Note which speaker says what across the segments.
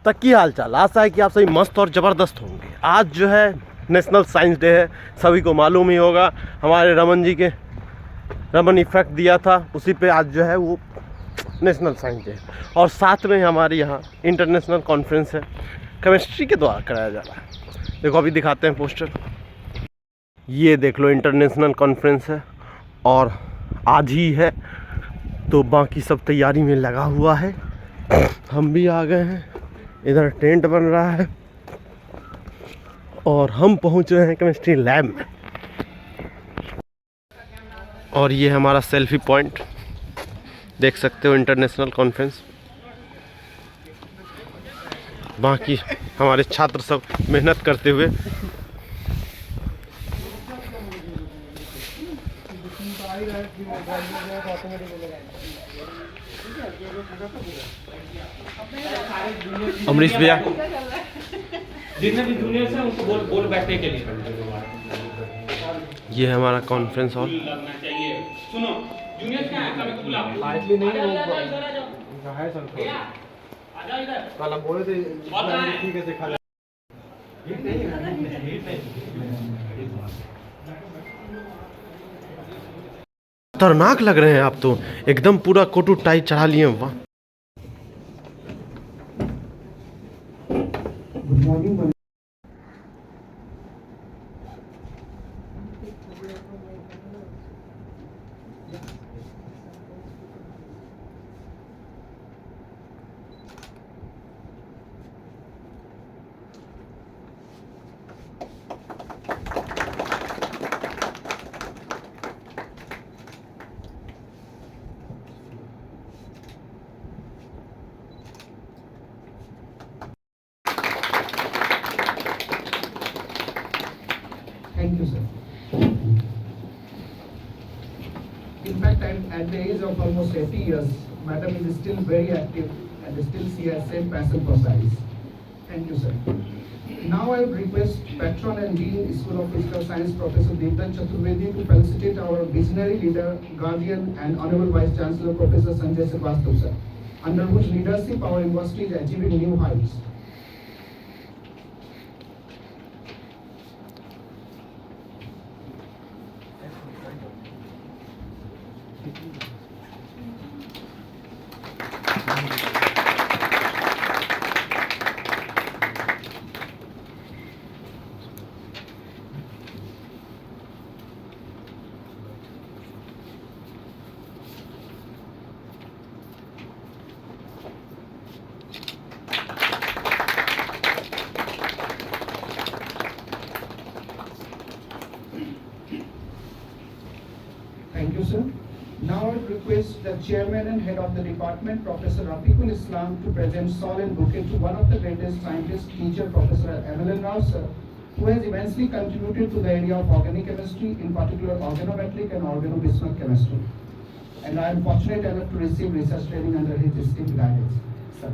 Speaker 1: तक की हाल चाल। आशा है कि आप सभी मस्त और ज़बरदस्त होंगे। आज जो है नेशनल साइंस डे है, सभी को मालूम ही होगा। हमारे रमन जी के रमन इफेक्ट दिया था, उसी पे आज जो है वो नेशनल साइंस डे। और साथ में हमारे यहाँ इंटरनेशनल कॉन्फ्रेंस है, केमिस्ट्री के द्वारा कराया जा रहा है। देखो अभी दिखाते हैं पोस्टर, ये देख लो इंटरनेशनल कॉन्फ्रेंस है और आज ही है, तो बाकी सब तैयारी में लगा हुआ है। हम भी आ गए हैं, इधर टेंट बन रहा है और हम पहुंच रहे हैं केमिस्ट्री लैब में। और ये हमारा सेल्फी पॉइंट, देख सकते हो इंटरनेशनल कॉन्फ्रेंस। बाकी हमारे छात्र सब मेहनत करते हुए। अमरीश भैया
Speaker 2: जितने भी जूनियर्स हैं उनको बोल बैठने के लिए।
Speaker 1: ये है हमारा कॉन्फ्रेंस हॉल।
Speaker 2: लगना चाहिए। सुनो जूनियर्स क्या है, कभी को बुलाओ।
Speaker 3: लाइटली नहीं है सर,
Speaker 2: आ जाओ इधर।
Speaker 3: कल हम बोले थे ठीक है दिखा।
Speaker 1: खतरनाक लग रहे हैं आप तो, एकदम पूरा कोटू टाई चढ़ा लिए। वाह,
Speaker 3: good morning. Thank you, sir. In fact, at the age of almost 80 years, Madam is still very active and still she has same passion for science. Thank you, sir. Now I would request Patron and Dean School of Physical Science Professor Devdan Chaturvedi to felicitate our visionary leader, guardian and Honorable Vice Chancellor Professor Sanjay Srivastava, sir, under whose leadership our university is achieving new heights. Thank you, sir. Now I would request the chairman and head of the department, Professor Rafiqul Islam, to present shawl and bouquet to one of the greatest scientists, teacher, Professor Evelyn Rao, sir, who has immensely contributed to the area of organic chemistry, in particular organometric and organobismuth chemistry. And I am fortunate enough to receive research training under his esteemed guidance. Sir.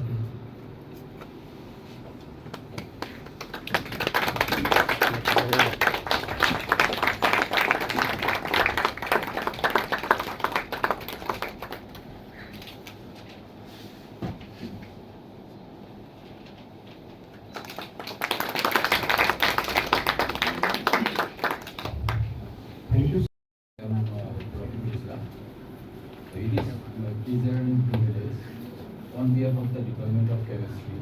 Speaker 3: Thank you.
Speaker 4: It is my pleasure and privilege on behalf of the Department of Chemistry,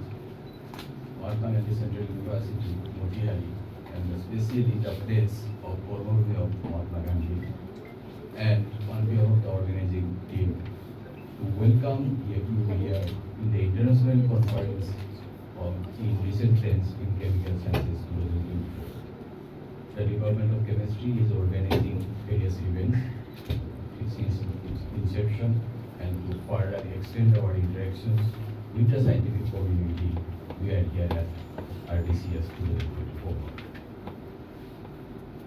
Speaker 4: Mahatma Gandhi Central University, Motihari, and especially the place of Pormozhi of Mahatma Gandhi, and on behalf of the organizing team, to welcome you here in the International Conference in recent trends in chemical sciences 2024. The Department of Chemistry is organizing various events since its inception, and to further extend our interactions with the scientific community, we are here at RDCS 2024.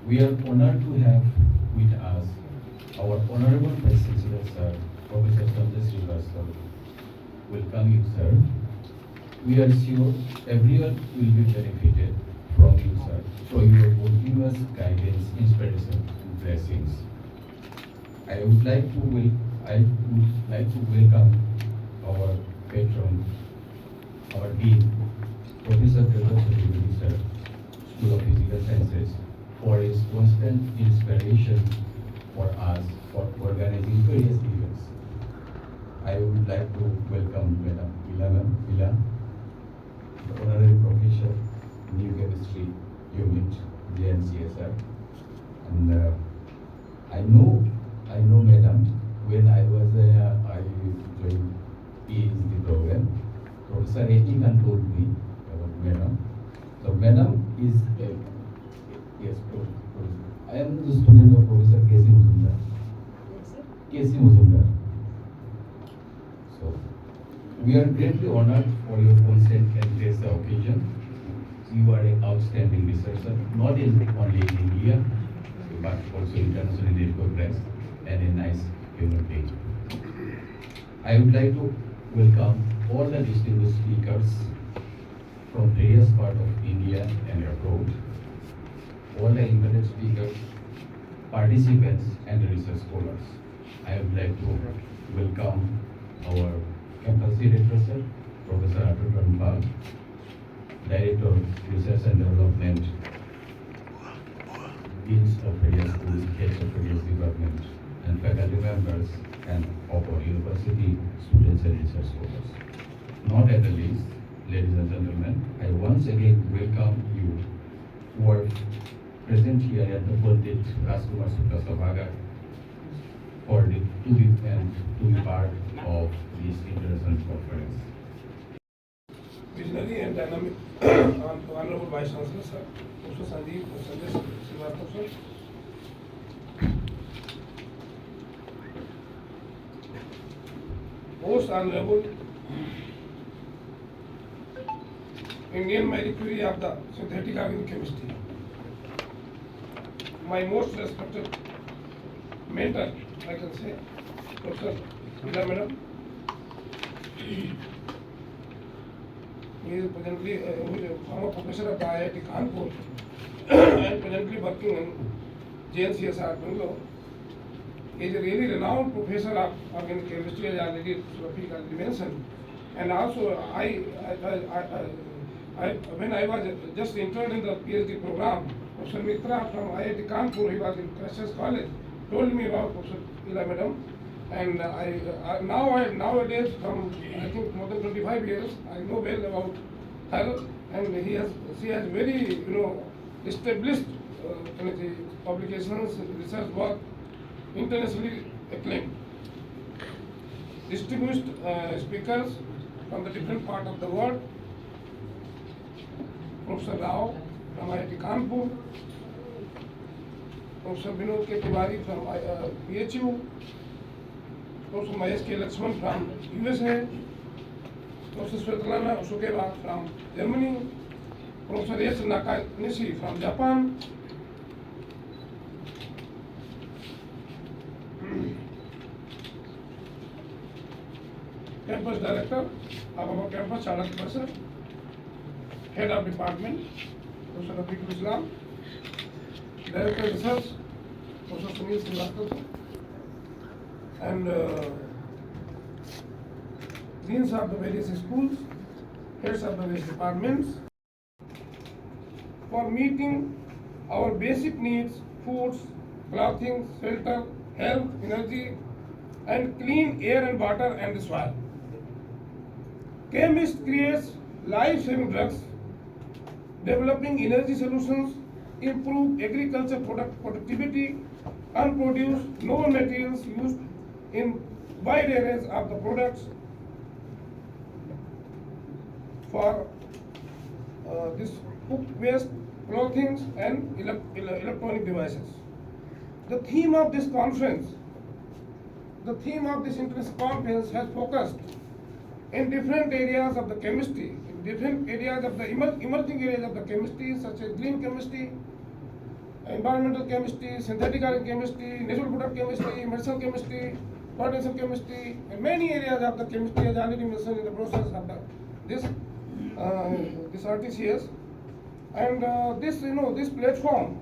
Speaker 4: We are honored to have with us our Honorable Vice Chancellor, Sir, Professor Sanjay Srivastava. Welcome you, sir. We are sure everyone will be benefited from you, sir, for your continuous guidance, inspiration, and blessings. I would like to welcome our patron, our dean, Professor Dr. Chaturvedi sir, School of Physical Sciences, for his constant inspiration for us for organizing various events. I would like to welcome Madam Ila, the Honorary Professor, New Chemistry Unit, JNCSR. And I know Madam, when I was I joined PhD program, Professor Etikan told me about Madam. So Madam is yes, I am the student of Professor K.C. Muzumdar. K.C. Muzumdar. So we are greatly honored for your consent and grace the occasion. You are an outstanding researcher, not only in India, but also internationally recognized and a nice human being. I would like to welcome all the distinguished speakers from various parts of India and abroad, all the invited speakers, participants, and the research scholars. I would like to welcome our campus director, sir, Professor Atul Ranpal, Director of Research and Development, Deans of various schools, heads of various departments, and faculty members, and of our university students and research scholars. Not at the least, ladies and gentlemen, I once again welcome you who are present here at the Pandit Rajkumar Sukha Sabhagar for to be part of this international conference.
Speaker 5: Visionary and dynamic Honorable Vice Chancellor, sir, Professor Sanjeev Sanjay Srivastava, sir. Most Honorable Indian Marie Curie of the Synthetic Organic Chemistry, my most respected mentor, I can say, Professor Ila Madam. He is presently former professor of the IIT Kanpur and presently working in JNCSR Bangalore. He is a really renowned professor of organic chemistry, as already mentioned. And also, when I was just interned in the PhD program, Professor Mitra from IIT Kanpur, he was in Christ College, told me about Professor Ila Madam. And nowadays, from I think more than 25 years, I know well about her, and she has very established publications, research work, internationally acclaimed. Distinguished speakers from the different part of the world, Professor Rao from IIT Kanpur, Professor Vinod K. Tiwari from PHU, Professor Mahesh K. Lakshman from USA, Professor Svetlana Sukeva from Germany, Professor S. Nakanishi from Japan, Campus Director of our campus, Chanak Professor, Head of Department, Professor Rafiqul Islam, Director of Research, Professor Sunil Srivastava, and deans of the various schools, heads of the various departments, for meeting our basic needs, foods, clothing, shelter, health, energy, and clean air and water and the soil. Chemist creates life-saving drugs, developing energy solutions, improve agriculture productivity, and produce novel materials used in wide areas of the products for this cook waste, clothing, and electronic devices. The theme of this conference, international conference has focused in different areas of the chemistry, in different areas of the emerging areas of the chemistry, such as green chemistry, environmental chemistry, synthetic organic chemistry, natural product chemistry, medicinal chemistry, coordination chemistry, and many areas of the chemistry, as already mentioned in the process of this RTCS. And this platform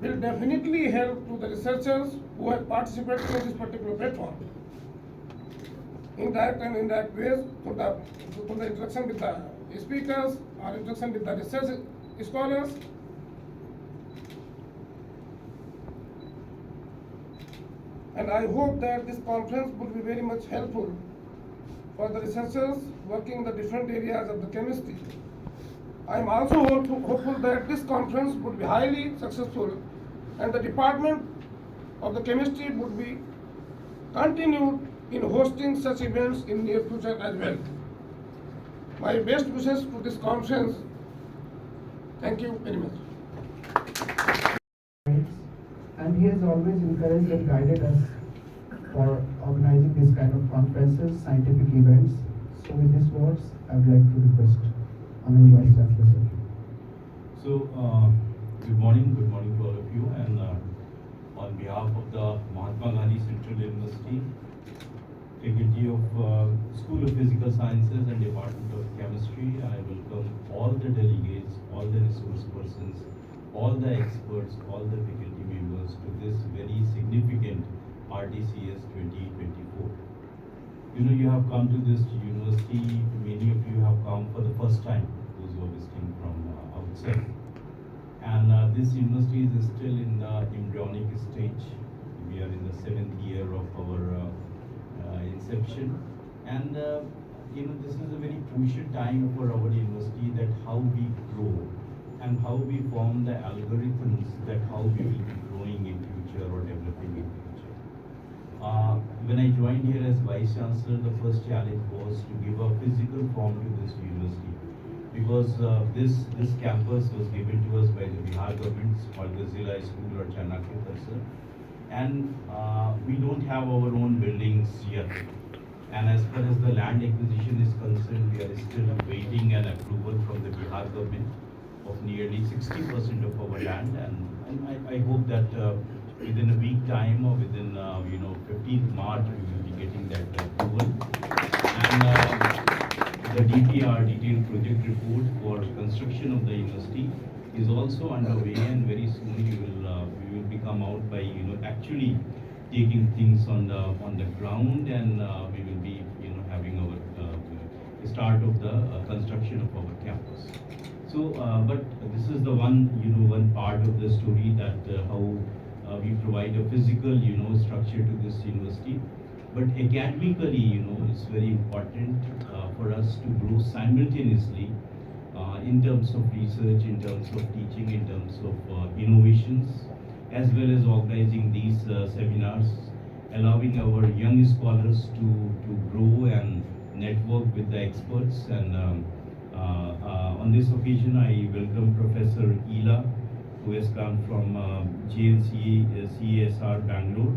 Speaker 5: will definitely help to the researchers who have participated in this particular platform. indirect and indirect ways to the interaction with the speakers or interaction with the research scholars. And I hope that this conference would be very much helpful for the researchers working in the different areas of the chemistry. I am also hopeful that this conference would be highly successful and the Department of the Chemistry would be continued in hosting such events in near future as well. My best wishes to this conference. Thank you very much.
Speaker 3: And he has always encouraged and guided us for organizing this kind of conferences, scientific events. So with these words, I would like to request Honorable Vice Chancellor, sir.
Speaker 4: So, good morning to all of you, and on behalf of the Mahatma Gandhi Central University, faculty of School of Physical Sciences and Department of Chemistry, I welcome all the delegates, all the resource persons, all the experts, all the faculty members to this very significant RDCS 2024. You know, you have come to this university, many of you have come for the first time, those who are visiting from outside. And this university is still in the embryonic stage. We are in the 7th year of our inception. And you know, this is a very crucial time for our university, that how we grow and how we form the algorithms that how we will be growing in future or developing in future. When I joined here as Vice Chancellor, the first challenge was to give a physical form to this university, because this campus was given to us by the Bihar government, Margazila School or Chanakya Tarsar, and we don't have our own buildings yet. And as far as the land acquisition is concerned, we are still awaiting an approval from the Bihar government of nearly 60% of our land, and I hope that within a week time or within 15th March we will be getting that approval. And the DPR, detailed project report for construction of the university, is also underway, and very soon we will become out by actually taking things on the ground, and we will be having our start of the construction of our campus. So, but this is the one part of the story, that how we provide a physical structure to this university. But academically, it's very important for us to grow simultaneously in terms of research, in terms of teaching, in terms of innovations, as well as organizing these seminars, allowing our young scholars to grow and network with the experts. And on this occasion, I welcome Professor Ela, who has come from JNCA CSR Bangalore,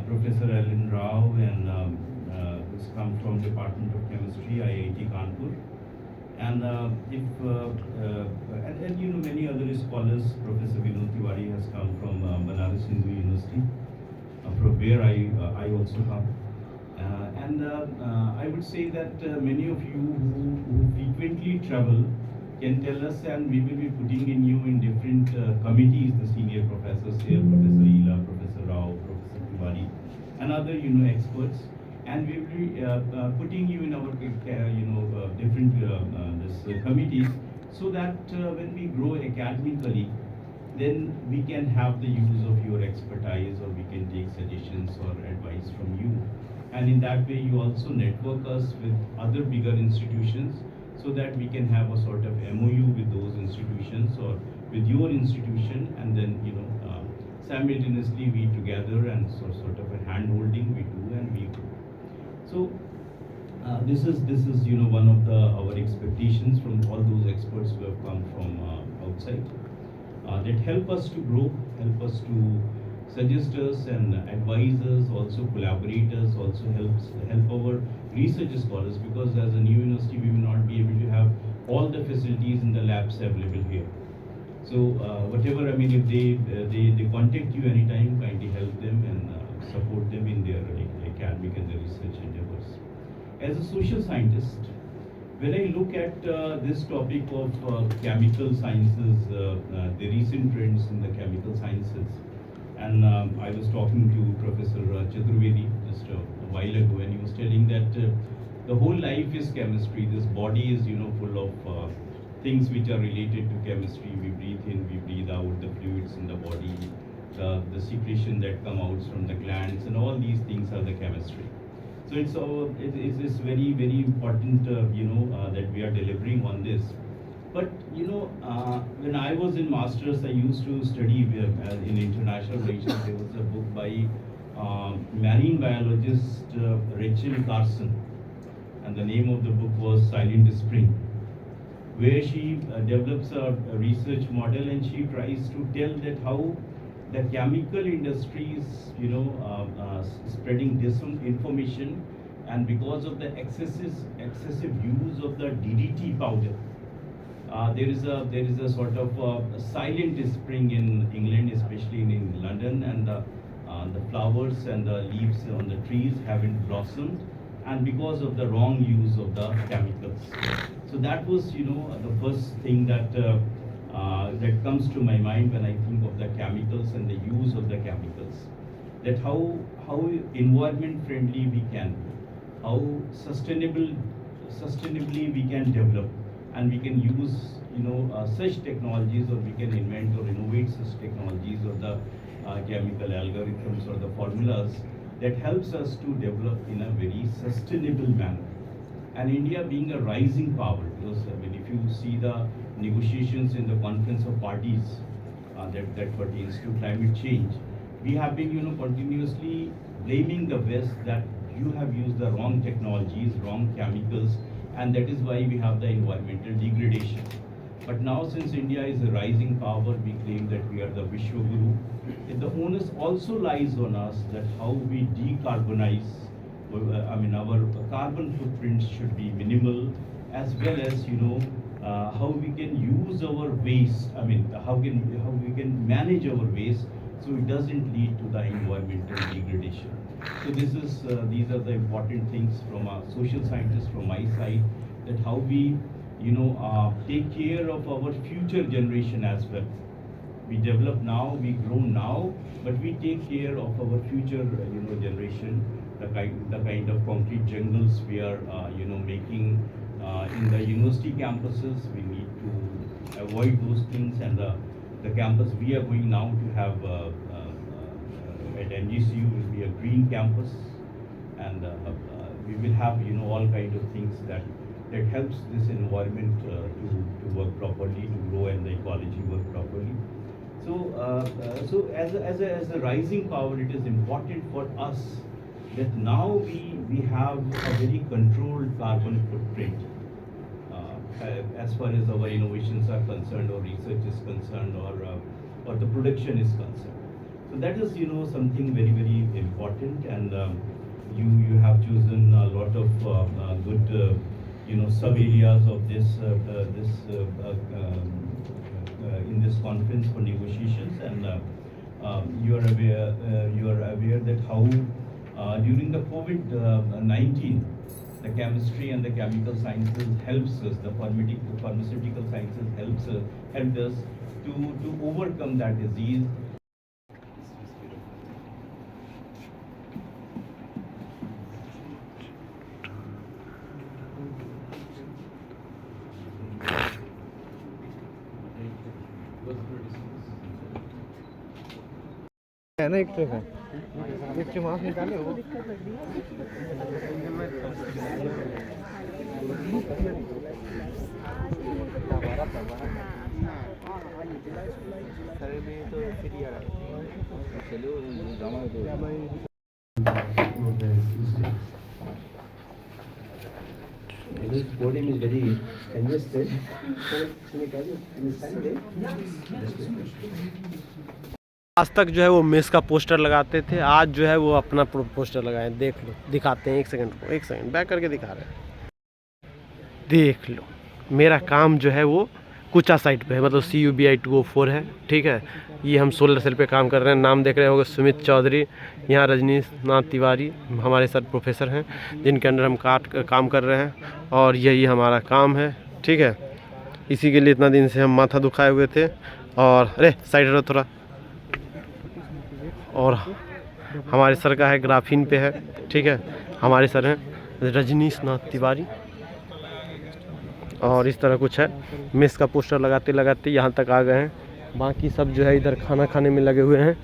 Speaker 4: Professor Ellen Rao, and who has come from Department of Chemistry, IIT Kanpur, and many other scholars. Professor Vinod Tiwari has come from Banaras Hindu University, from where I also come. And I would say that many of you who frequently travel can tell us, and we will be putting in you in different committees, the senior professors here, Professor Ela, Professor Rao, Professor Tiwari, and other experts, and we will be putting you in our different committees, so that when we grow academically, then we can have the use of your expertise, or we can take suggestions or advice from you. And in that way, you also network us with other bigger institutions, so that we can have a sort of MOU with those institutions or with your institution, and then simultaneously we together, and sort of a hand holding we do, and we grow. So this is one of our expectations from all those experts who have come from outside, that help us to grow, help us to suggest us and advise us, also collaborators, also help our research scholars, because as a new university we will not be able to have all the facilities in the labs available here. So whatever, if they contact you anytime, kindly help them and support them in their academic and the research endeavors. As a social scientist, when I look at this topic of chemical sciences, the recent trends in the chemical sciences, and I was talking to Professor Chaturvedi just a while ago, and he was telling that the whole life is chemistry. This body is, full of things which are related to chemistry. We breathe in, we breathe out, the fluids in the body, the secretion that come out from the glands, and all these things are the chemistry. So it's very, very important, that we are delivering on this. But when I was in masters, I used to study in international relations. There was a book by marine biologist Rachel Carson, and the name of the book was Silent Spring, where she develops a research model, and she tries to tell that how the chemical industry is, spreading disinformation, and because of the excessive use of the DDT powder, there is a sort of silent spring in England, especially in London, and the flowers and the leaves on the trees haven't blossomed, and because of the wrong use of the chemicals. So that was, the first thing that that comes to my mind when I think of the chemicals and the use of the chemicals. That how environment friendly we can be, how sustainably we can develop, and we can use such technologies, or we can invent or innovate such technologies, or the chemical algorithms or the formulas that helps us to develop in a very sustainable manner. And India being a rising power, because if you see the negotiations in the Conference of Parties that pertains to climate change, we have been continuously blaming the West that you have used the wrong technologies, wrong chemicals, and that is why we have the environmental degradation. But now, since India is a rising power, we claim that we are the Vishwaguru. The onus also lies on us that how we decarbonize. Our carbon footprint should be minimal, as well as how we can use our waste. How we can manage our waste so it doesn't lead to the environmental degradation. So these are the important things from a social scientist, from my side, that how we take care of our future generation as well. We develop now, we grow now, but we take care of our future generation. The kind of concrete jungles we are making in the university campuses, we need to avoid those things. And the campus we are going now to have at NGCU will be a green campus, and we will have all kind of things that helps this environment to work properly, to grow, and the ecology work properly. So as a rising power, it is important for us that now we have a very controlled carbon footprint as far as our innovations are concerned, or research is concerned, or the production is concerned. So that is something very, very important, and you have chosen a lot of good sub areas of this in this conference for negotiations, and you are aware that how during the COVID-19, the chemistry and the chemical sciences helps us, the pharmaceutical sciences helped us to overcome that disease.
Speaker 1: है ना, एक trip है, एक mask निकाले हो।
Speaker 6: This podium is very congested.
Speaker 1: आज तक जो है वो मेस का पोस्टर लगाते थे, आज जो है वो अपना पोस्टर लगाए। देख लो, दिखाते हैं, एक सेकंड बैक करके दिखा रहे हैं। देख लो, मेरा काम जो है वो कुचा साइट पे है, मतलब CUBI 204 है, ठीक है। ये हम सोलर सेल पे काम कर रहे हैं। नाम देख रहे होंगे, सुमित चौधरी। यहाँ रजनीश नाथ तिवारी हमारे सर प्रोफेसर हैं, जिनके अंडर हम काम कर रहे हैं, और यही हमारा काम है, ठीक है। इसी के लिए इतना दिन से हम माथा दुखाए हुए थे। और अरे साइड रहो थोड़ा। और हमारे सर का है ग्राफीन पे है, ठीक है। हमारे सर हैं रजनीश नाथ तिवारी, और इस तरह कुछ है। मेस का पोस्टर लगाते लगाते यहाँ तक आ गए हैं। बाकी सब जो है इधर खाना खाने में लगे हुए हैं।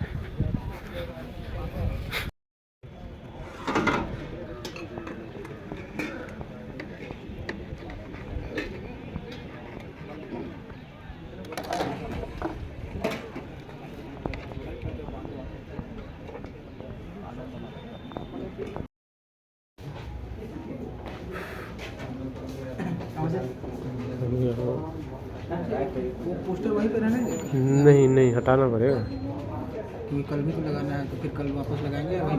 Speaker 7: वो पोस्टर वहीं पे रहने देंगे
Speaker 1: नहीं नहीं, हटाना पड़ेगा।
Speaker 7: क्योंकि कल भी तो लगाना है, तो फिर कल वापस लगाएंगे या वहीं